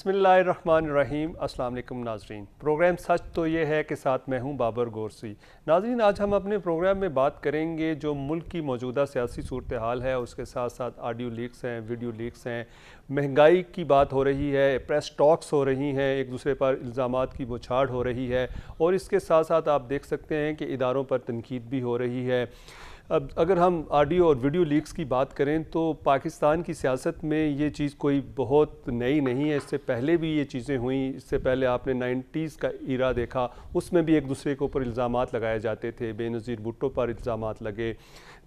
बिस्मिल्लाहिर्रहमानिर्रहीम। अस्सलाम वालेकुम नाजरीन। प्रोग्राम सच तो ये है कि साथ मैं हूँ बाबर गोरसी। नाजरीन, आज हम अपने प्रोग्राम में बात करेंगे जो मुल्क की मौजूदा सियासी सूरत हाल है, उसके साथ साथ ऑडियो लीक्स हैं, वीडियो लीक्स हैं, महंगाई की बात हो रही है, प्रेस टॉक्स हो रही हैं, एक दूसरे पर इल्ज़ामात की बौछार हो रही है, और इसके साथ साथ आप देख सकते हैं कि इदारों पर तनकीद भी हो रही है। अब अगर हम ऑडियो और वीडियो लीक्स की बात करें तो पाकिस्तान की सियासत में ये चीज़ कोई बहुत नई नहीं है, इससे पहले भी ये चीज़ें हुई। इससे पहले आपने 90s का इरा देखा, उसमें भी एक दूसरे के ऊपर इल्ज़ामात लगाए जाते थे। बेनज़ीर भुट्टो पर इल्ज़ामात लगे,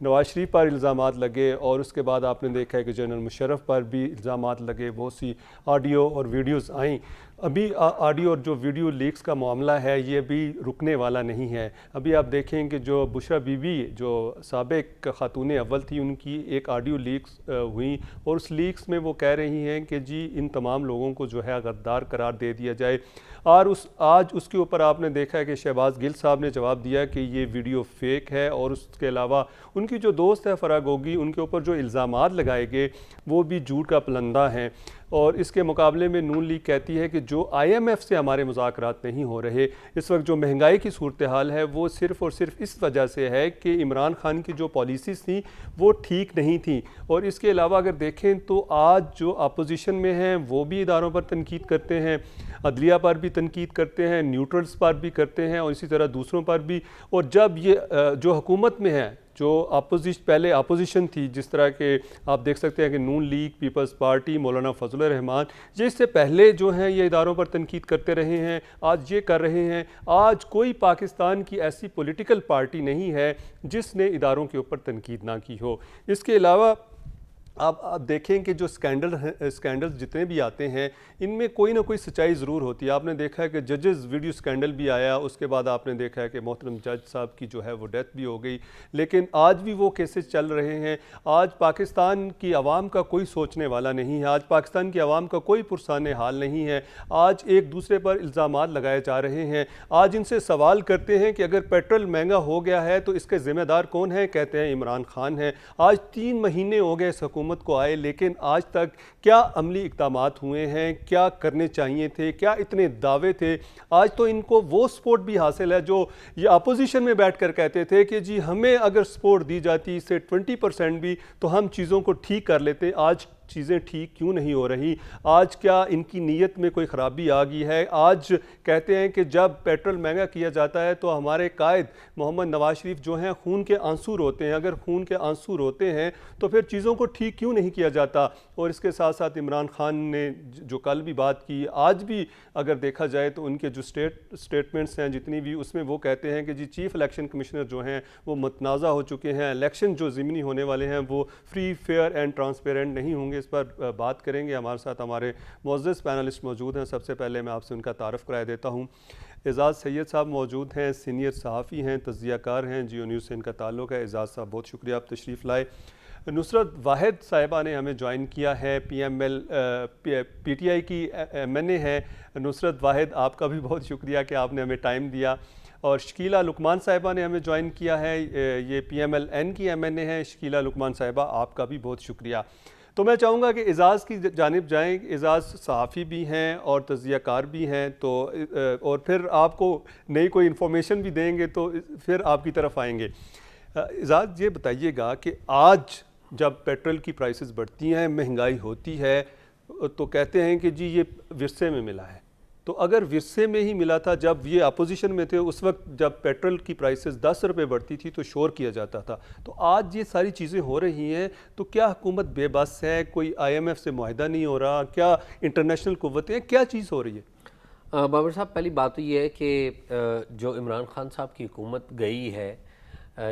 नवाज शरीफ पर इल्ज़ामात लगे, और उसके बाद आपने देखा है कि जनरल मुशर्रफ पर भी इल्ज़ामात लगे। बहुत सी ऑडियो और वीडियोज़ आईं। अभी ऑडियो और जो वीडियो लीक्स का मामला है ये भी रुकने वाला नहीं है। अभी आप देखें कि जो बुशरा बीबी जो साबिक खातून अव्वल थी, उनकी एक ऑडियो लीक्स हुई, और उस लीक्स में वो कह रही हैं कि जी इन तमाम लोगों को जो है गद्दार करार दे दिया जाए। और आज उसके ऊपर आपने देखा है कि शहबाज गिल साहब ने जवाब दिया कि ये वीडियो फेक है, और उसके अलावा उनकी जो दोस्त है फराह गोगी, उनके ऊपर जो इल्ज़ामात लगाए गए वो भी झूठ का पलंदा हैं। और इसके मुकाबले में नून लीग कहती है कि जो IMF से हमारे मुज़ाकरात नहीं हो रहे, इस वक्त जो महंगाई की सूरत हाल है वो सिर्फ़ और सिर्फ इस वजह से है कि इमरान खान की जो पॉलिसीज़ थी वो ठीक नहीं थी। और इसके अलावा अगर देखें तो आज जो अपोजिशन में हैं वो भी इदारों पर तनकीद करते हैं, अदलिया पर भी तनकीद करते हैं, न्यूट्रल्स पर भी करते हैं, और इसी तरह दूसरों पर भी। और जब ये जो हुकूमत में है, जो पहले अपोजिशन थी, जिस तरह के आप देख सकते हैं कि नून लीग, पीपल्स पार्टी, मौलाना फजल रहमान, ये इससे पहले जो हैं ये इदारों पर तनकीद करते रहे हैं, आज ये कर रहे हैं। आज कोई पाकिस्तान की ऐसी पॉलिटिकल पार्टी नहीं है जिसने इदारों के ऊपर तनकीद ना की हो। इसके अलावा आप देखें कि जो स्कैंडल्स जितने भी आते हैं इनमें कोई ना कोई सच्चाई ज़रूर होती है। आपने देखा है कि जजेस वीडियो स्कैंडल भी आया, उसके बाद आपने देखा है कि मोहतरम जज साहब की जो है वो डेथ भी हो गई, लेकिन आज भी वो केसेस चल रहे हैं। आज पाकिस्तान की आवाम का कोई सोचने वाला नहीं है, आज पाकिस्तान की आवाम का कोई पुरसान हाल नहीं है। आज एक दूसरे पर इल्ज़ामात लगाए जा रहे हैं। आज इनसे सवाल करते हैं कि अगर पेट्रोल महंगा हो गया है तो इसके ज़िम्मेदार कौन है, कहते हैं इमरान खान है। आज 3 महीने हो गए हुकूमत को आए, लेकिन आज तक क्या अमली इक़दामात हुए हैं, क्या करने चाहिए थे, क्या इतने दावे थे। आज तो इनको वो सपोर्ट भी हासिल है जो ये अपोजिशन में बैठकर कहते थे कि जी हमें अगर सपोर्ट दी जाती इससे 20% भी तो हम चीज़ों को ठीक कर लेते। आज चीज़ें ठीक क्यों नहीं हो रही? आज क्या इनकी नीयत में कोई ख़राबी आ गई है? आज कहते हैं कि जब पेट्रोल महंगा किया जाता है तो हमारे कायद मोहम्मद नवाज शरीफ जो हैं खून के आंसू रोते हैं। अगर खून के आंसू रोते हैं तो फिर चीज़ों को ठीक क्यों नहीं किया जाता? और इसके साथ साथ इमरान खान ने जो कल भी बात की, आज भी अगर देखा जाए तो उनके जो स्टेटमेंट्स हैं जितनी भी, उसमें वो कहते हैं कि जी चीफ़ इलेक्शन कमिश्नर जो हैं वो मुतनाज़ा हो चुके हैं, इलेक्शन जो ज़िमनी होने वाले हैं वो फ्री, फेयर एंड ट्रांसपेरेंट नहीं होंगे। इस पर बात करेंगे। हमारे साथ हमारे मुअज़्ज़ज़ पैनलिस्ट मौजूद हैं। सबसे पहले मैं आपसे उनका तारफ़ कराया देता हूँ। एजाज़ सैयद साहब मौजूद हैं, सीनियर सहाफ़ी हैं, तज्ज़ियाकार हैं, जियो न्यूज़ से इनका ताल्लुक़ है। एजाज़ साहब बहुत शुक्रिया, आप तशरीफ़ लाए। नुसरत वाहिद साहिबा ने हमें ज्वाइन किया है, PTI की MNA है। नुसरत वाहिद, आपका भी बहुत शुक्रिया कि आपने हमें टाइम दिया। और शकीला लुकमान साहिबा ने हमें ज्वाइन किया है, ये PMLN की MNA है। शकीला लुकमान साहिबा, आपका भी बहुत शुक्रिया। तो मैं चाहूँगा कि एजाज़ की जानिब जाएँ। एजाज़ सहाफ़ी भी हैं और तज़्ज़ियाकार भी हैं, तो और फिर आपको नई कोई इन्फॉर्मेशन भी देंगे तो फिर आपकी तरफ आएंगे। एजाज़, ये बताइएगा कि आज जब पेट्रोल की प्राइसेस बढ़ती हैं, महंगाई होती है, तो कहते हैं कि जी ये विरसे में मिला है। तो अगर विरसे में ही मिला था, जब ये अपोजिशन में थे उस वक्त जब पेट्रोल की प्राइसेस 10 रुपये बढ़ती थी तो शोर किया जाता था, तो आज ये सारी चीज़ें हो रही हैं, तो क्या हुकूमत बेबस है? कोई IMF से मुआहदा नहीं हो रहा? क्या इंटरनेशनल कुव्वतें, क्या चीज़ हो रही है? बाबर साहब, पहली बात तो ये है कि जो इमरान खान साहब की हुकूमत गई है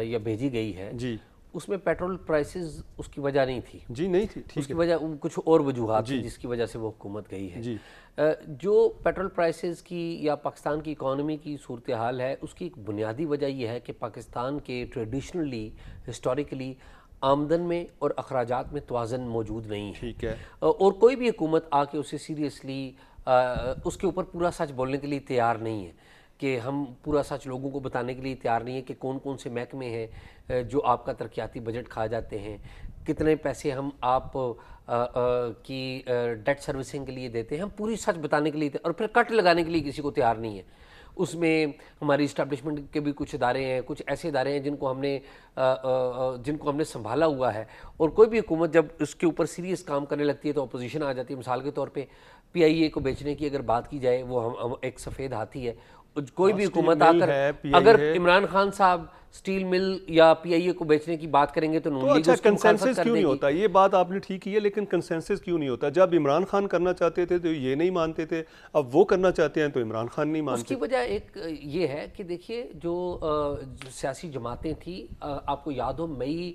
या भेजी गई है जी, उसमें पेट्रोल प्राइसेस उसकी वजह नहीं थी। जी नहीं थी, ठीक उसकी है। वजह कुछ और वजूहात थी जिसकी वजह से वो हुकूमत गई है। जी, जो पेट्रोल प्राइसेस की या पाकिस्तान की इकॉनमी की सूरत हाल है, उसकी एक बुनियादी वजह यह है कि पाकिस्तान के ट्रेडिशनली, हिस्टोरिकली आमदन में और अखराजात में तवाज़न मौजूद नहीं है। ठीक है। और कोई भी हुकूमत आके उसे सीरियसली उसके ऊपर पूरा सच बोलने के लिए तैयार नहीं है कि हम पूरा सच लोगों को बताने के लिए तैयार नहीं है कि कौन कौन से महकमे हैं जो आपका तरक्याती बजट खा जाते हैं, कितने पैसे हम आप की डेट सर्विसिंग के लिए देते हैं। हम पूरी सच बताने के लिए और फिर कट लगाने के लिए किसी को तैयार नहीं है। उसमें हमारी इस्टेब्लिशमेंट के भी कुछ इदारे हैं, कुछ ऐसे इदारे हैं जिनको हमने संभाला हुआ है, और कोई भी हुकूमत जब उसके ऊपर सीरियस काम करने लगती है तो अपोजिशन आ जाती है। मिसाल के तौर पे PIA को बेचने की अगर बात की जाए, वो हम एक सफ़ेद हाथी है। कोई भी हुकूमत आकर अगर इमरान खान साहब स्टील मिल या PIA को बेचने की बात करेंगे तो नून लीग उसकी कंसेंसस क्यों नहीं होता? ये बात आपने ठीक की है, लेकिन कंसेंसस क्यों नहीं होता? जब इमरान खान करना चाहते थे तो ये नहीं मानते थे, अब वो करना चाहते हैं तो इमरान खान नहीं मानते। उसकी वजह एक ये है कि देखिए जो सियासी जमातें थी, आपको याद हो मई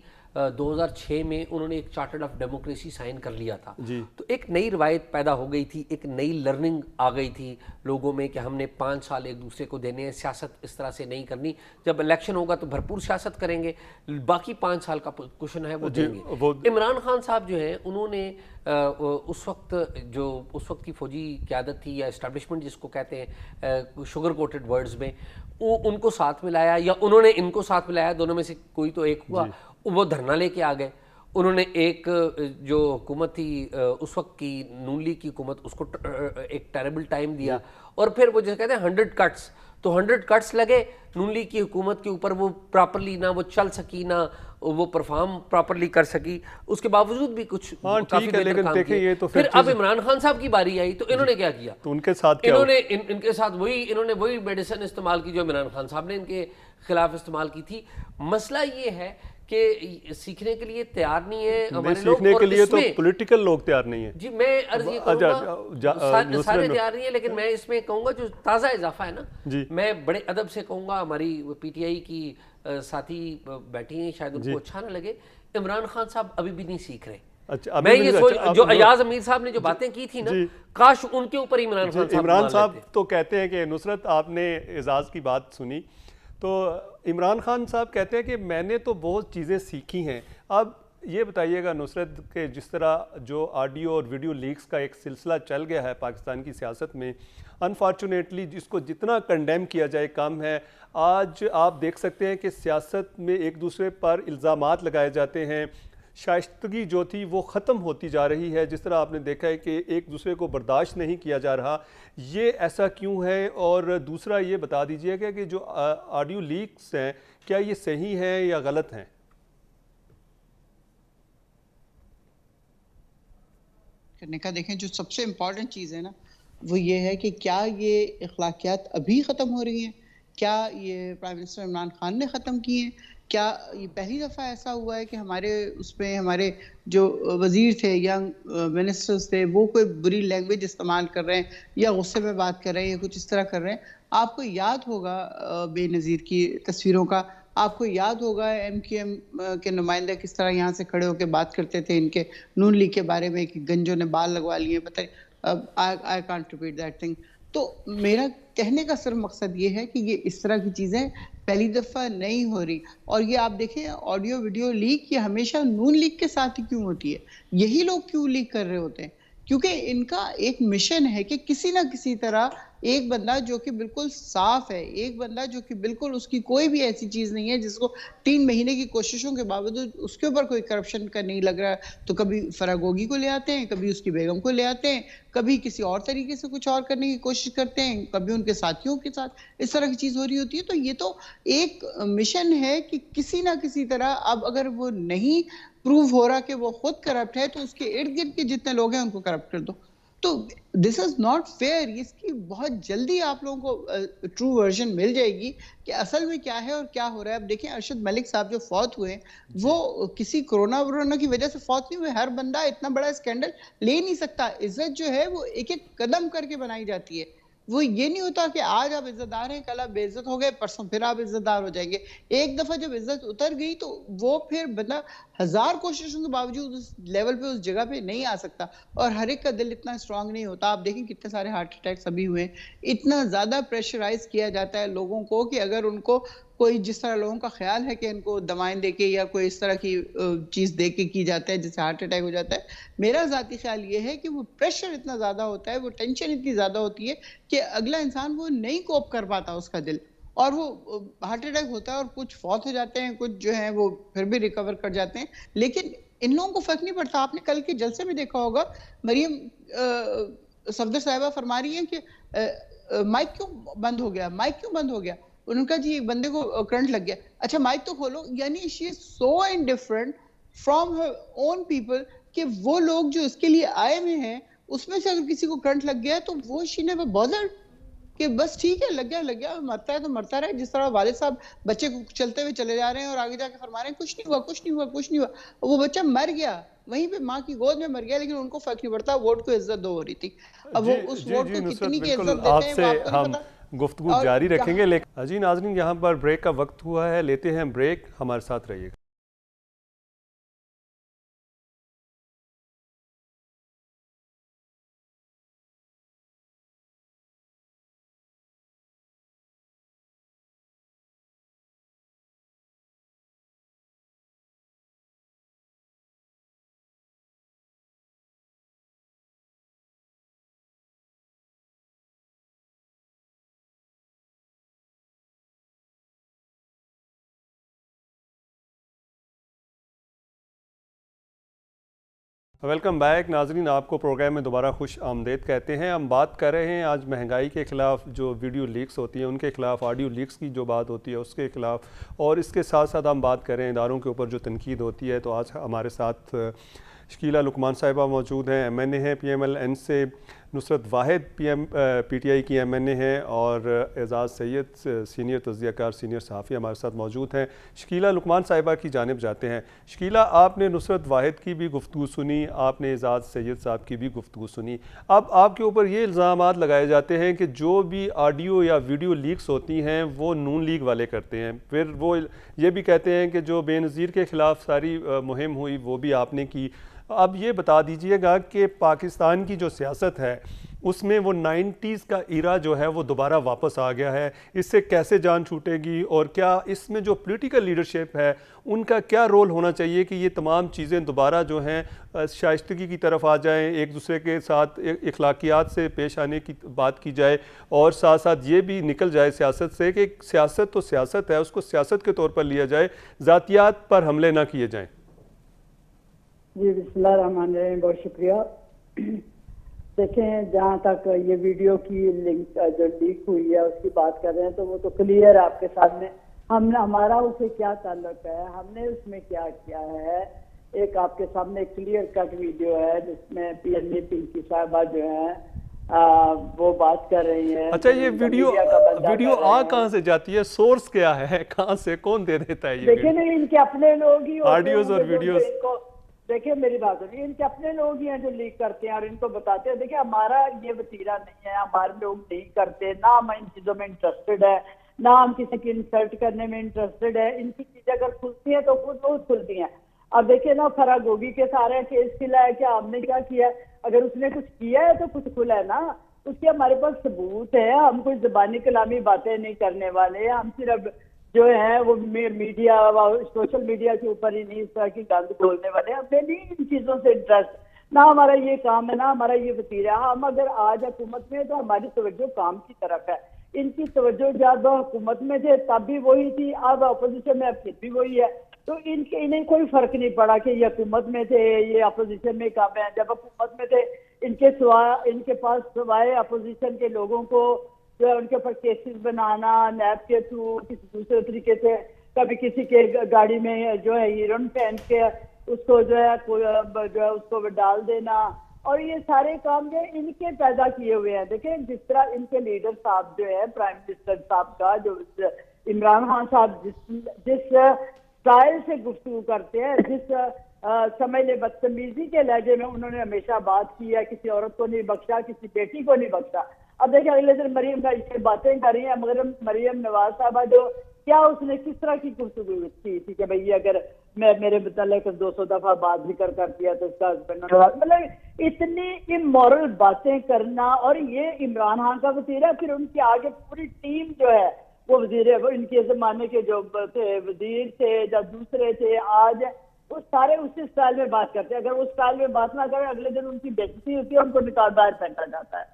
2006 में उन्होंने एक चार्टर ऑफ डेमोक्रेसी साइन कर लिया था जी। तो एक नई रवायत पैदा हो गई थी, एक नई लर्निंग आ गई थी लोगों में कि हमने 5 साल एक दूसरे को देने हैं, सियासत इस तरह से नहीं करनी, जब इलेक्शन होगा तो भरपूर सियासत करेंगे, बाकी 5 साल का क्वेश्चन है वो देंगे। इमरान खान साहब जो हैं उन्होंने उस वक्त की फौजी क़यादत थी या इस्टेब्लिशमेंट जिसको कहते हैं शुगर कोटेड वर्ड्स में, उनको साथ मिलाया या उन्होंने इनको साथ मिलाया, दोनों में से कोई तो एक हुआ, वो धरना लेके आ गए। उन्होंने एक जो हुकूमत थी उस वक्त की नून लीग की हुकूमत, उसको एक टेरेबल टाइम दिया, और फिर वो जैसे कहते हैं 100 कट्स, तो 100 कट्स लगे नून लीग की हुकूमत के ऊपर, वो प्रॉपरली ना वो चल सकी ना वो परफॉर्म प्रॉपरली कर सकी, उसके बावजूद भी कुछ काफी बेहतर काम किया। तो फिर अब इमरान खान साहब की बारी आई तो इन्होंने क्या किया, तो उनके साथ इन्होंने इनके साथ वही मेडिसिन इस्तेमाल की जो इमरान खान साहब ने इनके खिलाफ इस्तेमाल की थी। मसला ये है कि सीखने के लिए तैयार नहीं है हमारे लोग, सीखने के लिए तो पॉलिटिकल लोग तैयार नहीं है। जी मैं अर्ज ये करूंगा, सारे तैयार नहीं है, लेकिन मैं इसमें कहूंगा जो ताज़ा इजाफा है ना, मैं बड़े अदब से कहूंगा, हमारी PTI की साथी बैठी हैं, शायद उनको अच्छा ना लगे, इमरान खान साहब अभी भी नहीं सीख रहे। अच्छा, मैं ये सोच जो अयाज अमीर साहब ने जो बातें की थी ना, काश उनके ऊपर इमरान साहब तो कहते हैं कि नुसरत आपने एजाज की बात सुनी, तो इमरान खान साहब कहते हैं कि मैंने तो बहुत चीज़ें सीखी हैं। अब ये बताइएगा नुसरत के जिस तरह जो ऑडियो और वीडियो लीक्स का एक सिलसिला चल गया है पाकिस्तान की सियासत में, अनफॉर्चुनेटली जिसको जितना कंडेम किया जाए कम है। आज आप देख सकते हैं कि सियासत में एक दूसरे पर इल्ज़ामात लगाए जाते हैं, शाइस्तगी जो थी वो ख़त्म होती जा रही है। जिस तरह आपने देखा है कि एक दूसरे को बर्दाश्त नहीं किया जा रहा, ये ऐसा क्यों है? और दूसरा ये बता दीजिएगा कि जो ऑडियो लीक्स हैं क्या ये सही हैं या गलत हैं? करने का देखें, जो सबसे इम्पॉर्टेंट चीज़ है ना वो ये है कि क्या ये अखलाकियात अभी ख़त्म हो रही हैं, क्या ये प्राइम मिनिस्टर इमरान खान ने ख़त्म की हैं, क्या ये पहली दफ़ा ऐसा हुआ है कि हमारे उसमें हमारे जो वज़ीर थे या मिनिस्टर्स थे वो कोई बुरी लैंग्वेज इस्तेमाल कर रहे हैं या गुस्से में बात कर रहे हैं या कुछ इस तरह कर रहे हैं। आपको याद होगा बेनज़ीर की तस्वीरों का, आपको याद होगा MQM के नुमाइंदे किस तरह यहाँ से खड़े होकर बात करते थे इनके नून लीग के बारे में कि गंजों ने बाल लगवा लिए, पता नहीं, I can't repeat that thing. तो मेरा कहने का सिर्फ मकसद ये है कि ये इस तरह की चीज़ें पहली दफ़ा नहीं हो रही। और ये आप देखें ऑडियो वीडियो लीक ये हमेशा नून लीग के साथ ही क्यों होती है, यही लोग क्यों लीक कर रहे होते हैं? क्योंकि इनका एक मिशन है कि किसी ना किसी तरह एक बंदा जो कि बिल्कुल साफ है, एक बंदा जो कि बिल्कुल उसकी कोई भी ऐसी चीज़ नहीं है जिसको 3 महीने की कोशिशों के बावजूद उसके ऊपर कोई करप्शन का नहीं लग रहा है, तो कभी फरागोगी को ले आते हैं, कभी उसकी बेगम को ले आते हैं, कभी किसी और तरीके से कुछ और करने की कोशिश करते हैं, कभी उनके साथियों के साथ इस तरह की चीज़ हो रही होती है। तो ये तो एक मिशन है कि किसी ना किसी तरह, अब अगर वो नहीं प्रूव हो रहा कि वो खुद करप्ट है तो उसके इर्द गिर्द के जितने लोग हैं उनको करप्ट कर दो। तो दिस इज नॉट फेयर। इसकी बहुत जल्दी आप लोगों को ट्रू वर्जन मिल जाएगी कि असल में क्या है और क्या हो रहा है। अब देखें अरशद मलिक साहब जो फौत हुए वो किसी कोरोना की वजह से फौत नहीं हुए। हर बंदा इतना बड़ा स्कैंडल ले नहीं सकता। इज्जत जो है वो एक एक कदम करके बनाई जाती है। वो ये नहीं होता कि आज आप इज्जतदार हैं, कल आप बेइज्जत हो गए, परसों फिर आप इज्जतदार हो जाएंगे। एक दफा जब इज्जत उतर गई तो वो फिर बंदा 1000 कोशिशों के बावजूद उस लेवल पे उस जगह पे नहीं आ सकता। और हर एक का दिल इतना स्ट्रांग नहीं होता। आप देखें कितने सारे हार्ट अटैक्स अभी हुए, इतना ज्यादा प्रेशराइज किया जाता है लोगों को कि अगर उनको कोई जिस तरह लोगों का ख्याल है कि इनको दवाएं देके या कोई इस तरह की चीज देके की जाता है जिससे हार्ट अटैक हो जाता है, मेरा ज़ाती ख्याल ये है कि वो प्रेशर इतना ज्यादा होता है, वो टेंशन इतनी ज्यादा होती है कि अगला इंसान वो नहीं कोप कर पाता उसका दिल, और वो हार्ट अटैक होता है और कुछ फौत हो जाते हैं, कुछ जो है वो फिर भी रिकवर कर जाते हैं। लेकिन इन लोगों को फर्क नहीं पड़ता। आपने कल के जलसे में देखा होगा, मरियम सफदर साहिबा फरमा रही हैं कि माइक क्यों बंद हो गया, माइक क्यों बंद हो गया। उनका जी एक बंदे को करंट लग गया, अच्छा माइक तो खोलो। यानी she is so indifferent from her own people कि वो लोग जो इसके लिए आए हुए हैं उसमें से अगर किसी को करंट लग गया तो वो शी नेवर बॉदर्ड कि बस ठीक है, लग गया, मरता है तो मरता रहे। जिस तरह वालिद साहब बच्चे को चलते हुए चले जा रहे हैं और आगे जाके फरमा रहे हैं कुछ नहीं हुआ, कुछ नहीं हुआ, कुछ नहीं हुआ, वो बच्चा मर गया, वहीं पे माँ की गोद में मर गया, लेकिन उनको फर्क नहीं पड़ता, वोट को इज्जत दो हो रही थी। अब वो उस जी वोट जी को नुसरत, कितनी की बिल्कुल इज्जत देते हैं आपसे वो आपको नहीं हम पता। गुफ्तगू और जारी रखेंगे, लेकिन जी नाज़रीन यहाँ पर ब्रेक का वक्त हुआ है, लेते हैं ब्रेक, हमारे साथ रहिएगा। वेलकम बैक नाजरीन, आपको प्रोग्राम में दोबारा खुश आमदेद कहते हैं। हम बात कर रहे हैं आज महंगाई के ख़िलाफ़ जो वीडियो लीक्स होती हैं उनके ख़िलाफ़, ऑडियो लीक्स की जो बात होती है उसके ख़िलाफ़, और इसके साथ साथ हम बात करें इदारों के ऊपर जो तनकीद होती है। तो आज हमारे साथ शकीला लुकमान साहिबा मौजूद हैं, MNA हैं PMLN से, नुसरत वाहिद PTI की MNA हैं, और एजाज़ सैयद सीनियर तज़कियाकार सीनियर सहाफ़ी हमारे साथ मौजूद हैं। शकीला लुकमान साहिबा की जानिब जाते हैं। शकीला, आपने नुसरत वाहिद की भी गुफ्तगू सुनी, आपने एजाज़ सैयद साहब की भी गुफ्तगू सुनी। अब आपके ऊपर ये इल्ज़ामात लगाए जाते हैं कि जो भी ऑडियो या वीडियो लीक्स होती हैं वो नून लीग वाले करते हैं, फिर वो ये भी कहते हैं कि जो बेनज़ीर के ख़िलाफ़ सारी मुहिम हुई वो भी आपने की। अब ये बता दीजिएगा कि पाकिस्तान की जो सियासत है उसमें वो 90s का इरा जो है वो दोबारा वापस आ गया है, इससे कैसे जान छूटेगी, और क्या इसमें जो पॉलिटिकल लीडरशिप है उनका क्या रोल होना चाहिए कि ये तमाम चीज़ें दोबारा जो हैं शाइस्तगी की तरफ आ जाएं, एक दूसरे के साथ इखलाकियात से पेश आने की बात की जाए, और साथ साथ ये भी निकल जाए सियासत से कि सियासत तो सियासत है, उसको सियासत के तौर पर लिया जाए, ज़ातियात पर हमले ना किए जाएँ। जी बिस्मिल्लाहिर्रहमानिर्रहीम, बहुत शुक्रिया। देखें, जहाँ तक ये वीडियो की लिंक जो लीक हुई है उसकी बात कर रहे हैं तो वो तो क्लियर है आपके सामने। हमने हमारा उसे क्या ताल्लुक है, हमने उसमें क्या किया है, एक आपके सामने क्लियर कट वीडियो है जिसमें PNA पिंकी साहबा जो है वो बात कर रही है। अच्छा, ये वीडियो आ कहाँ से जाती है, सोर्स क्या है, कहाँ से, कौन दे देता है ये? देखिए ना, इनके अपने लोग ही ऑडियोज और वीडियोस, देखिए मेरी बात सुनिए, इनके अपने लोग ही हैं जो लीक करते हैं और इनको बताते हैं। देखिए हमारा ये वतीरा नहीं है, हमारे लोग नहीं करते, ना हम इन चीजों में इंटरेस्टेड है, ना हम किसी की इंसल्ट करने में इंटरेस्टेड है। इनकी चीजें अगर खुलती हैं तो खुद बहुत खुलती हैं। अब देखिए ना, फरागोगी के सारे केस खिला है, क्या हमने क्या किया? अगर उसने कुछ किया है तो कुछ खुला है ना, उसके हमारे पास सबूत है। हम कोई ज़बानी कलामी बातें नहीं करने वाले, हम सिर्फ जो है वो मीडिया सोशल मीडिया के ऊपर ही नहीं इस तरह की गंद बोलने वाले। हमें नहीं इन चीजों से इंटरेस्ट, ना हमारा ये काम है, ना हमारा ये वतीरा। हम अगर आज हुकूमत में तो हमारी तवज्जो काम की तरफ है। इनकी तवज्जो जब हुकूमत में थे तब भी वही थी, अब अपोजिशन में अब फिर भी वही है। तो इन्हें कोई फर्क नहीं पड़ा कि ये हुकूमत में थे, ये अपोजिशन में कब है। जब हुकूमत में थे इनके पास सिवाय अपोजिशन के लोगों को जो है उनके ऊपर केसेस बनाना, नैब के थ्रू किसी दूसरे तरीके से, कभी किसी के गाड़ी में जो है हीरोइन पहन के उसको जो है उसको डाल देना, और ये सारे काम जो है इनके पैदा किए हुए हैं। देखें, जिस तरह इनके लीडर साहब जो है, प्राइम मिनिस्टर साहब का जो इमरान खान साहब जिस स्टाइल से गुफ्तगू करते हैं, जिस समझ ले बदतमीजी के लहजे में उन्होंने हमेशा बात की है, किसी औरत को नहीं बख्शा, किसी बेटी को नहीं बख्शा। अब देखिए अगले दिन मरियम का ये बातें कर रही है, मगर मरियम नवाज साहबा जो क्या उसने किस तरह की गुफ्तगू की थी कि भाई अगर मैं मेरे मुतालिक 200 दफा बात जिक्र कर दिया तो उसका हस्बैंड, मतलब इतनी इमोरल बातें करना। और ये इमरान खान का वतीरा, फिर उनके आगे पूरी टीम जो है वो वजीर, वो इनके जमाने के जो थे वजीर थे या दूसरे थे, आज वो सारे उसी स्टाइल में बात करते हैं। अगर वो स्टाइल में बात ना करें, अगले दिन उनकी बेइज्जती होती है, उनको निकाल बाहर फेंका जाता है।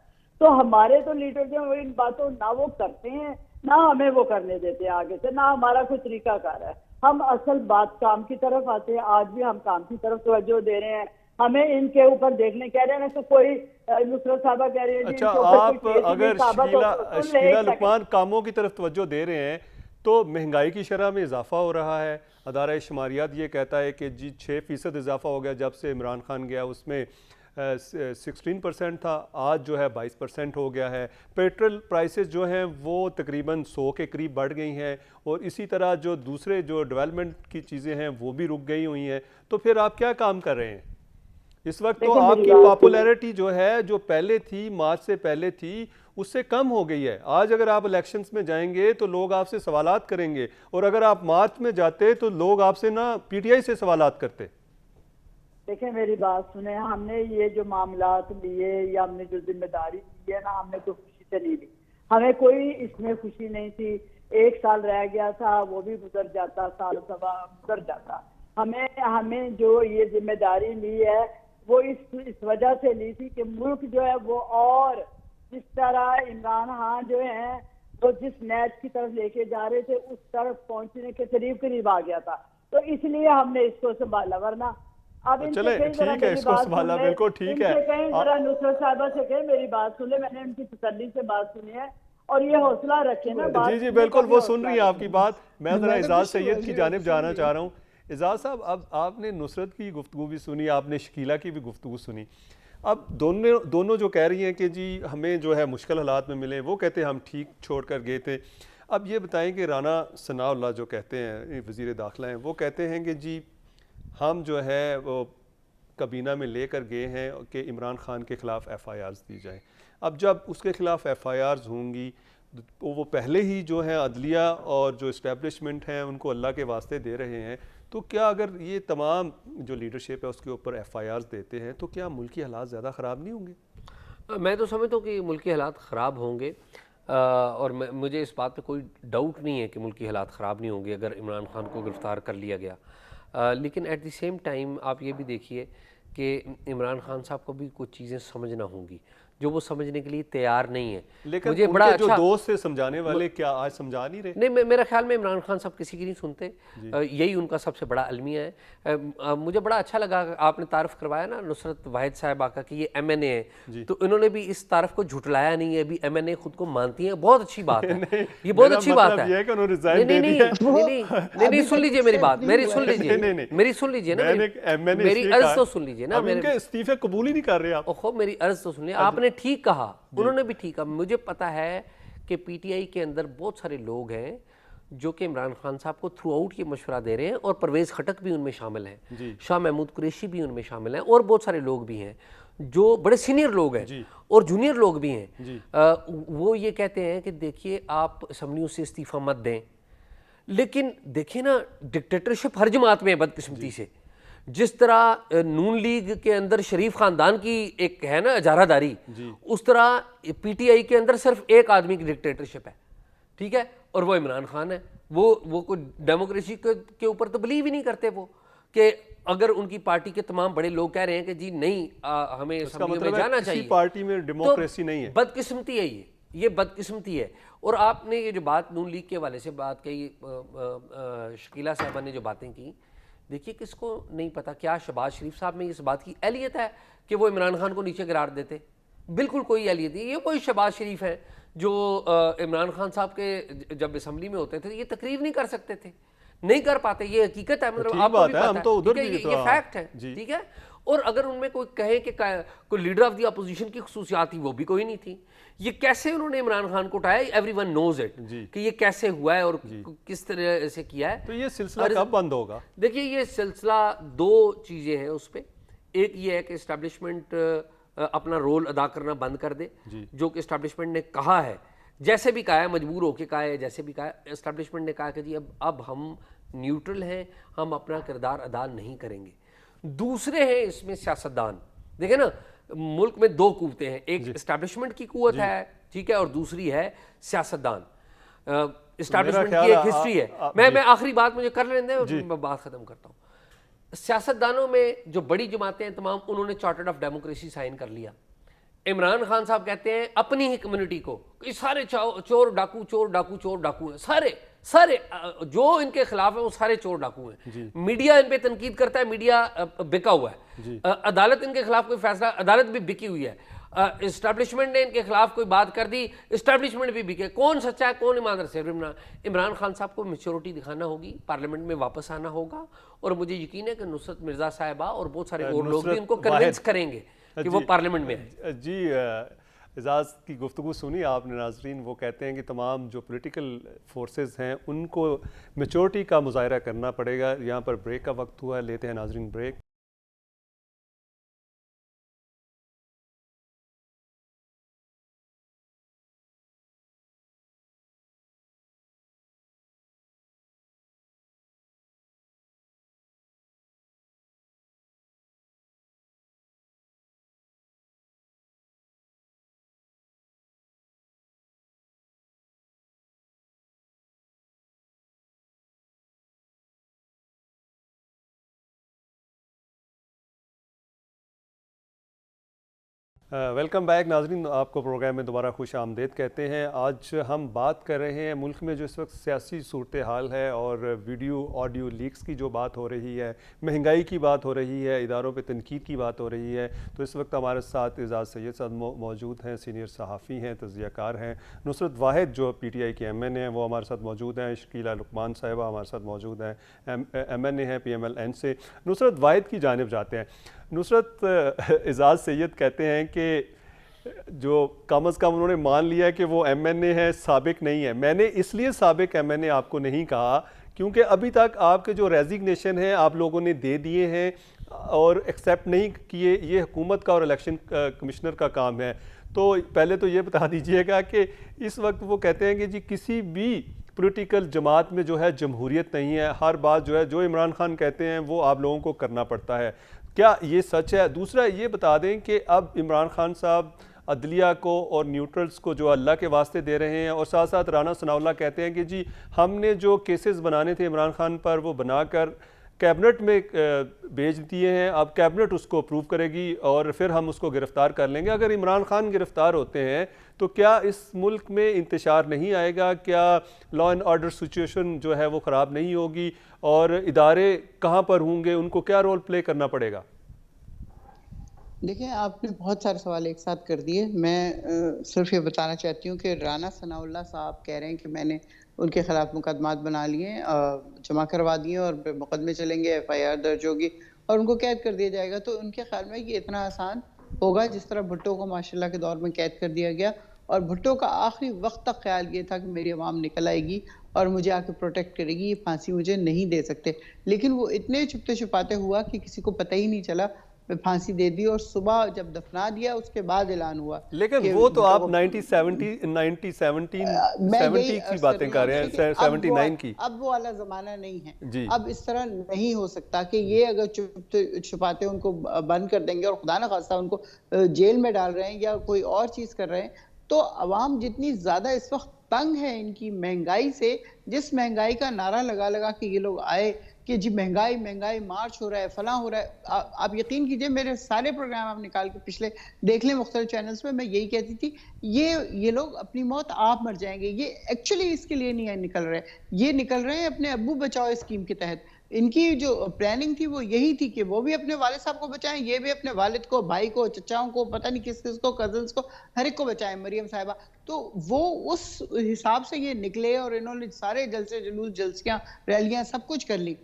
तो हमारे तो लीडर जो वो इन बातों ना वो करते हैं, ना हमें वो करने देते हैं आगे से, ना हमारा कोई तरीकाकार है। हम असल बात काम की तरफ आते हैं। आज भी हम काम की तरफ तवज्जो दे रहे हैं। हमें इनके ऊपर देखने कह रहे हैं ना, तो कोई नुसरत साहबा कह रही है अच्छा, आप अगर शकीला लुकमान कामों की तरफ तवज्जो दे रहे हैं तो महंगाई की शरह में इजाफा हो रहा है। अदारा शुमारियात ये कहता है कि जी 6% इजाफा हो गया जब से इमरान खान गया, उसमें 16% था, आज जो है 22% हो गया है। पेट्रोल प्राइसेस जो हैं वो तकरीबन 100 के करीब बढ़ गई हैं, और इसी तरह जो दूसरे जो डेवलपमेंट की चीज़ें हैं वो भी रुक गई हुई हैं। तो फिर आप क्या काम कर रहे हैं इस वक्त? तो आपकी पॉपुलैरिटी जो है, जो पहले थी, मार्च से पहले थी, उससे कम हो गई है। आज अगर आप इलेक्शंस में जाएंगे तो लोग आपसे सवालात करेंगे, और अगर आप मार्च में जाते तो लोग आपसे ना पीटीआई से सवालात करते। देखिए मेरी बात सुने, हमने ये जो मामलात लिए या हमने जो जिम्मेदारी ली है ना, हमने तो खुशी से नहीं ली। हमें कोई इसमें खुशी नहीं थी। 1 साल रह गया था, वो भी गुजर जाता, साल सवा गुजर जाता। हमें जो ये जिम्मेदारी ली है वो इस वजह से ली थी कि मुल्क जो है वो, और जिस तरह इमरान खान जो है वो जिस नेच की तरफ लेके जा रहे थे उस तरफ पहुंचने के करीब आ गया था, तो इसलिए हमने इसको संभाला। वरना अब चले ठीक है, इसको संभाला, बिल्कुल ठीक है। कहीं जरा नुसरत साहिबा से कहें मेरी बात सुन ले, मैंने उनकी तसल्ली से बात सुनी है, और ये हौसला रखे ना। जी जी बिल्कुल, वो सुन रही है आपकी बात। मैं जरा एजाज सैयद की जानिब जाना चाह रहा हूँ। एजाज साहब, अब आपने नुसरत की गुफ्तगू भी सुनी, आपने शकीला की भी गुफ्तगू सुनी। अब दोनों जो कह रही हैं कि जी हमें जो है मुश्किल हालात में मिले, वो कहते हैं हम ठीक छोड़ कर गए थे। अब ये बताएं कि राना सनाउल्लाह जो कहते हैं, वज़ीर दाखिला हैं, वो कहते हैं कि जी हम जो है वो कबीना में लेकर गए हैं कि इमरान खान के ख़िलाफ़ FIRs दी जाएँ। अब जब उसके ख़िलाफ़ FIRs होंगी तो वो पहले ही जो है अदलिया और जो इस्टेब्लिशमेंट हैं उनको अल्लाह के वास्ते दे रहे हैं, तो क्या अगर ये तमाम जो लीडरशिप है उसके ऊपर FIRs देते हैं तो क्या मुल्की हालात ज़्यादा ख़राब नहीं होंगे? मैं तो समझता हूँ कि मुल्की हालात ख़राब होंगे, और मुझे इस बात पे कोई डाउट नहीं है कि मुल्की हालात ख़राब नहीं होंगे अगर इमरान खान को गिरफ़्तार कर लिया गया। लेकिन एट द सेम टाइम आप ये भी देखिए कि इमरान खान साहब को भी कुछ चीज़ें समझना होंगी जो वो समझने के लिए तैयार नहीं है। लेकिन मुझे बड़ा जो दोस्त से समझाने वाले क्या आज समझा नहीं रहे? नहीं, मेरा ख्याल में इमरान खान साहब किसी की नहीं सुनते, यही उनका सबसे बड़ा अलमिया है। मुझे बड़ा अच्छा लगा आपने तारफ़ करवाया ना नुसरत वाहिद साहिबा का कि ये MNA है, तो इन्होंने भी इस तारफ़ को झुटलाया नहीं है। अभी MNA खुद को मानती है, बहुत अच्छी बात है, ये बहुत अच्छी बात है। नहीं, सुन लीजिए मेरी बात, मेरी सुन लीजिए ना, मेरी अर्ज तो सुन लीजिए ना। मेरे इस्तीफे कबूल ही नहीं कर रहे आप। ओहो, मेरी अर्ज तो सुन लीजिए। आपने ठीक कहा, उन्होंने भी ठीक कहा। मुझे पता है कि PTI के अंदर बहुत सारे लोग हैं जो कि इमरान खान साहब को थ्रू आउट ये मशवरा दे रहे हैं, और परवेज़ खटक भी उनमें शामिल हैं, शाह महमूद कुरैशी भी उनमें शामिल हैं, और बहुत सारे लोग भी हैं जो बड़े सीनियर लोग हैं और जूनियर लोग भी हैं। वो ये कहते हैं कि देखिए आप असम्बलियों से इस्तीफ़ा मत दें, लेकिन देखिए ना डिक्टेटरशिप हर जमात में है बदकिस्मती से। जिस तरह नून लीग के अंदर शरीफ खानदान की एक है ना इजारादारी, उस तरह PTI के अंदर सिर्फ एक आदमी की डिक्टेटरशिप है, ठीक है, और वो इमरान खान है। वो कोई डेमोक्रेसी के ऊपर तो बिलीव ही नहीं करते वो, कि अगर उनकी पार्टी के तमाम बड़े लोग कह रहे हैं कि जी नहीं हमें असेंबली में जाना चाहिए, पार्टी में डेमोक्रेसी नहीं है। बदकिस्मती है ये बदकिस्मती है। और आपने ये जो बात नून लीग के हवाले से बात कही, शकीला साहबा ने जो बातें की, देखिए किसको नहीं पता क्या शहबाज शरीफ साहब में इस बात की एहलियत है कि वो इमरान खान को नीचे गिरा देते? बिल्कुल कोई एहलियत नहीं। ये कोई शहबाज शरीफ है जो इमरान खान साहब के जब असम्बली में होते थे ये तकरीर नहीं कर सकते थे, नहीं कर पाते, ये हकीकत है। मतलब आपको भी पता है, ये फैक्ट है, ठीक है। और अगर उनमें कोई कहे कि कोई लीडर ऑफ द अपोजिशन की खुसूसियात थी, वो भी कोई नहीं थी। ये कैसे उन्होंने इमरान खान को उठाया, एवरीवन नोज इट कि ये कैसे हुआ है और किस तरह से किया है। तो ये सिलसिला कब बंद होगा? देखिए ये सिलसिला दो चीजें हैं उस पर। एक ये है कि इस्टेब्लिशमेंट अपना रोल अदा करना बंद कर दे, जो कि इस्टेब्लिशमेंट ने कहा है, जैसे भी कहा है, मजबूर होके कहा है, जैसे भी कहा है, इस्टेब्लिशमेंट ने कहा कि जी अब हम न्यूट्रल हैं, हम अपना किरदार अदा नहीं करेंगे। दूसरे हैं इसमें सियासतदान। देखें ना, मुल्क में दो कुव्वतें हैं, एक इस्टेब्लिशमेंट की कुव्वत है, ठीक है, और दूसरी है सियासतदान। इस्टेब्लिशमेंट ख्याल की एक हिस्ट्री है। जी। मैं आखिरी बात मुझे कर लेने दें, मैं बात खत्म करता हूँ। सियासतदानों में जो बड़ी जमातें हैं तमाम, उन्होंने चार्टर ऑफ डेमोक्रेसी साइन कर लिया। इमरान खान साहब कहते हैं अपनी ही कम्युनिटी को कि सारे चोर डाकू चोर डाकू चोर डाकू हैं, सारे सारे जो इनके खिलाफ है वो सारे चोर डाकू हैं। मीडिया इन पे तनकीद करता है, मीडिया बिका हुआ है। अदालत इनके खिलाफ कोई फैसला, अदालत भी बिकी हुई है। इस्टेब्लिशमेंट ने इनके खिलाफ कोई बात कर दी, इस्टेब्लिशमेंट भी बिके। कौन सच्चा है कौन ईमानदार से? इमरान खान साहब को मैच्योरिटी दिखाना होगी, पार्लियामेंट में वापस आना होगा, और मुझे यकीन है कि नुसरत मिर्जा साहिबा और बहुत सारे और लोग भी उनको कन्विंस करेंगे कि वो पार्लियामेंट में आए। जी एजाज़ की गुफ्तगू सुनी आपने नाजरीन। वो कहते हैं कि तमाम जो पॉलिटिकल फोर्सेस हैं उनको मैच्योरिटी का मुजाहरा करना पड़ेगा। यहाँ पर ब्रेक का वक्त हुआ है, लेते हैं नाजरीन ब्रेक। वेलकम बैक नाजरीन, आपको प्रोग्राम में दोबारा खुश आमदेद कहते हैं। आज हम बात कर रहे हैं मुल्क में जो इस वक्त सियासी सूरत हाल है और वीडियो ऑडियो लीक्स की जो बात हो रही है, महंगाई की बात हो रही है, इदारों पे तनकीद की बात हो रही है। तो इस वक्त हमारे साथ एजाज़ सैयद साहब मौजूद हैं, सीनियर सहाफ़ी हैं, तज़कियाकार हैं। नुसरत वाहिद जो PTI के MNA हैं वो हमारे साथ मौजूद हैं। शकीला लुकमान साहिबा हमारे साथ मौजूद हैं, MNA हैं PMLN से। नुसरत वाहिद की जानिब जाते हैं। नुसरत, एजाज़ सैयद कहते हैं कि जो कम अज़ कम उन्होंने मान लिया है कि वो MNA है, साबिक नहीं है। मैंने इसलिए साबिक MNA आपको नहीं कहा क्योंकि अभी तक आपके जो रेजिग्नेशन है आप लोगों ने दे दिए हैं और एक्सेप्ट नहीं किए। ये हुकूमत का और इलेक्शन कमिश्नर का काम है। तो पहले तो ये बता दीजिएगा कि इस वक्त वो कहते हैं कि जी किसी भी पॉलिटिकल जमात में जो है जमहूरियत नहीं है, हर बात जो है जो इमरान खान कहते हैं वो आप लोगों को करना पड़ता है। क्या ये सच है? दूसरा ये बता दें कि अब इमरान खान साहब अदलिया को और न्यूट्रल्स को जो अल्लाह के वास्ते दे रहे हैं, और साथ साथ राना सनाउल्लाह कहते हैं कि जी हमने जो केसेस बनाने थे इमरान खान पर वो बनाकर कैबिनेट में भेज दिए हैं, अब कैबिनेट उसको अप्रूव करेगी और फिर हम उसको गिरफ़्तार कर लेंगे। अगर इमरान खान गिरफ़्तार होते हैं तो क्या इस मुल्क में इंतशार नहीं आएगा? क्या लॉ एंड ऑर्डर सिचुएशन जो है वो ख़राब नहीं होगी? और इदारे कहाँ पर होंगे? उनको क्या रोल प्ले करना पड़ेगा? देखिए, आपने बहुत सारे सवाल एक साथ कर दिए। मैं सिर्फ ये बताना चाहती हूँ कि राना सनाउल्लाह साहब कह रहे हैं कि मैंने उनके खिलाफ मुकदमात बना लिए, जमा करवा दिए और मुकदमे चलेंगे, FIR दर्ज होगी और उनको कैद कर दिया जाएगा। तो उनके ख्याल में ये इतना आसान होगा जिस तरह भुट्टो को माशाल्लाह के दौर में कैद कर दिया गया, और भुट्टो का आखिरी वक्त तक ख्याल ये था कि मेरी अवाम निकल आएगी और मुझे आके प्रोटेक्ट करेगी, ये फांसी मुझे नहीं दे सकते। लेकिन वो इतने छुपते छुपाते हुआ कि किसी को पता ही नहीं चला। फांसी दे दी और सुबह जब दफना दिया उसके बाद ऐलान हुआ। लेकिन वो तो आप 1970 की बातें कर रहे हैं, 79 की। अब वो वाला जमाना नहीं है जी। अब इस तरह नहीं हो सकता कि ये अगर छुपाते उनको बंद कर देंगे और खुदा न खास्ता उनको जेल में डाल रहे हैं या कोई और चीज कर रहे हैं, तो अवाम जितनी ज्यादा इस वक्त तंग है इनकी महंगाई से, जिस महंगाई का नारा लगा लगा के ये लोग आए कि जी महंगाई महंगाई, मार्च हो रहा है, फला हो रहा है। आप यकीन कीजिए मेरे सारे प्रोग्राम आप निकाल के पिछले देख लें मुख्तलिफ चैनल्स में, मैं यही कहती थी ये लोग अपनी मौत आप मर जाएंगे। ये एक्चुअली इसके लिए नहीं निकल रहे, ये निकल रहे हैं अपने अब्बू बचाओ स्कीम के तहत। इनकी जो प्लानिंग थी वो यही थी कि वो भी अपने वालिद साहब को बचाएं, ये भी अपने वालिद को, भाई को, चचाओं को, पता नहीं किस किस को, कजन्स को, हर एक को बचाएं, मरियम साहिबा। तो वो उस हिसाब से ये निकले और इन्होंने सारे जलसे जुलूस जलसियां रैलियां सब कुछ कर ली।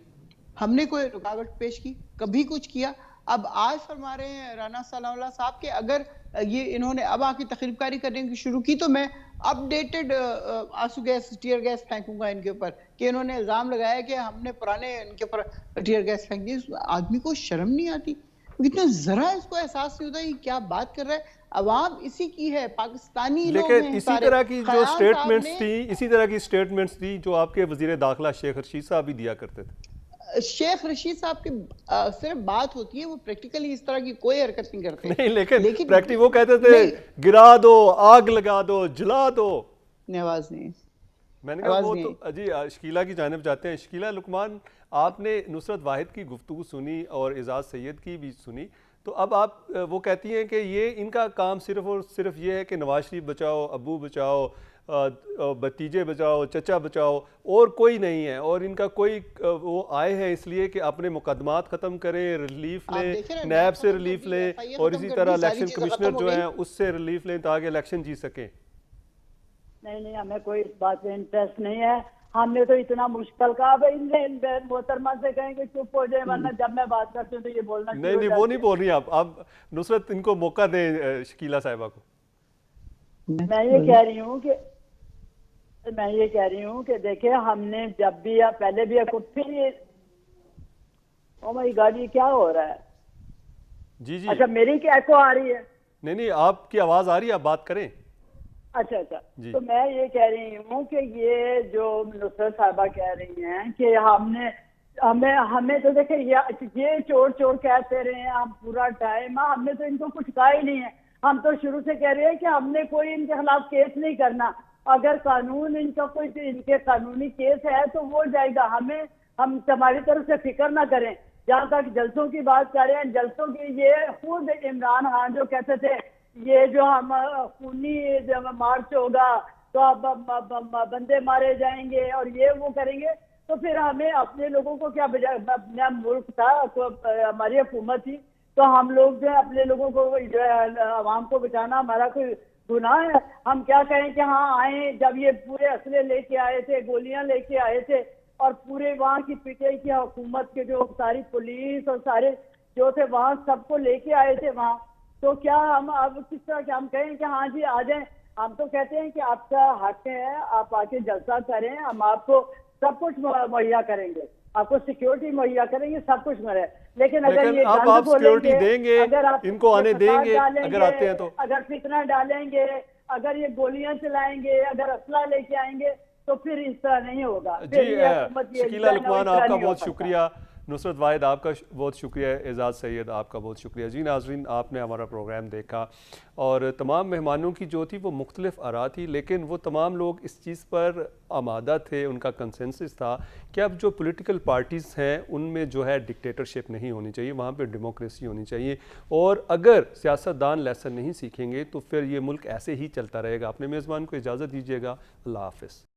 हमने कोई रुकावट पेश की? कभी कुछ किया? अब आज फरमा रहे हैं राना सनाउल्लाह साहब के अगर ये इन्होंने अब आके तकरीबकारी करने की शुरू की तो मैं अपडेटेड आंसू गैस, टीयर गैस फेंकूंगा इनके ऊपर, कि इन्होंने इल्जाम लगाया कि हमने पुराने इनके ऊपर टीयर गैस फेंक दी। आदमी को शर्म नहीं आती? इतना जरा इसको एहसास नहीं होता ये क्या बात कर रहा है। अवाम इसी की है, पाकिस्तानी लोग हैं। इसी तरह की जो स्टेटमेंट्स थी, इसी तरह की स्टेटमेंट्स थी जो आपके वजीर दाखिला शेख रशीद साहब भी दिया करते थे। शेख रशीद साहब की सिर्फ बात होती है, वो प्रैक्टिकली इस तरह की कोई हरकत नहीं करते। नहीं, लेकिन प्रैक्टिकली वो कहते थे गिरा दो, आग लगा दो, जला दो। आवाज नहीं, मैंने कहा वो तो जी शकीला की जानिब जाते हैं। शकीला लुकमान, आपने नुसरत वाहिद की गुफ्तगू सुनी और एजाज सैयद की भी सुनी, तो अब आप वो कहती हैं कि ये इनका काम सिर्फ और सिर्फ ये है कि नवाज शरीफ बचाओ, अबू बचाओ, भतीजे बचाओ, चचा बचाओ, और कोई नहीं है, और इनका कोई वो आए हैं इसलिए कि अपने मुकदमात ख़त्म करें, रिलीफ लें, नैब से रिलीफ लें, और इसी तरह इलेक्शन कमिश्नर जो हैं उससे रिलीफ लें ताकि इलेक्शन जीत सकें। नहीं, हमें कोई इस बात में इंटरेस्ट नहीं है। हमने तो इतना मुश्किल कहा भाई, मोहतरमा से कहेंगे चुप हो जाए, वरना जब मैं बात करती हूँ तो ये बोलना नहीं, वो नहीं बोल रही आप नुसरत इनको मौका दें, शकीला साहिबा को। मैं ये कह रही हूँ कि देखिए, हमने जब भी या पहले भी फिर ओ माय गॉड, ये क्या हो रहा है? जी अच्छा, मेरी क्या एको आ रही है? नहीं, आपकी आवाज आ रही है, आप बात करें। अच्छा, तो मैं ये कह रही हूँ कि ये जो नुसरत साहिबा कह रही हैं कि हमें तो देखिए ये चोर कहते रहे हैं हम पूरा टाइम, हमने तो इनको कुछ कहा ही नहीं है। हम तो शुरू से कह रहे हैं कि हमने कोई इनके खिलाफ केस नहीं करना। अगर कानून इनका कोई इनके कानूनी केस है तो वो जाएगा, हम हमारी तरफ से फिक्र ना करें। जहाँ तक जलसों की बात कर रहे हैं, जलसों की ये खुद इमरान खान जो कहते थे ये जो हम खूनी जब मार्च होगा तो अब बंदे मारे जाएंगे और ये वो करेंगे, तो फिर हमें अपने लोगों को क्या अपना मुल्क था तो हमारी हुकूमत थी, तो हम लोग जो है अपने लोगों को जो है आवाम को बचाना हमारा कोई गुनाह है? हम क्या कहें कि हाँ आए, जब ये पूरे असले लेके आए थे, गोलियां लेके आए थे और पूरे वहाँ की पीटीआई की हुकूमत के जो सारी पुलिस और सारे जो थे वहाँ सबको लेके आए थे वहाँ, तो क्या हम अब किस तरह के हम कहें कि हाँ जी आ जाएं? हम तो कहते हैं कि आपका हक है, आप आके जलसा करें, हम आपको सब कुछ मुहैया करेंगे, आपको सिक्योरिटी मुहैया करेंगे, सब कुछ मिले। लेकिन अगर ये आप सिक्योरिटी देंगे, अगर आप इनको आने देंगे, अगर आते हैं तो, अगर फितना डालेंगे, अगर ये गोलियां चलाएंगे, अगर असला लेके आएंगे, तो फिर इस तरह नहीं होगा। जी शकीला लुकमान, आपका बहुत शुक्रिया। नुसरत वाहिद आपका बहुत शुक्रिया। एजाज सैयद आपका बहुत शुक्रिया। जी नाजरीन, आपने हमारा प्रोग्राम देखा और तमाम मेहमानों की जो थी वो मुख्तलिफ आरा थी, लेकिन वो तमाम लोग इस चीज़ पर आमादा थे, उनका कंसेंसस था कि अब जो पॉलिटिकल पार्टीज़ हैं उनमें जो है डिक्टेटरशिप नहीं होनी चाहिए, वहाँ पर डेमोक्रेसी होनी चाहिए, और अगर सियासतदान लेसन नहीं सीखेंगे तो फिर ये मुल्क ऐसे ही चलता रहेगा। अपने मेज़बान को इजाज़त दीजिएगा। अल्लाह हाफ़िज़।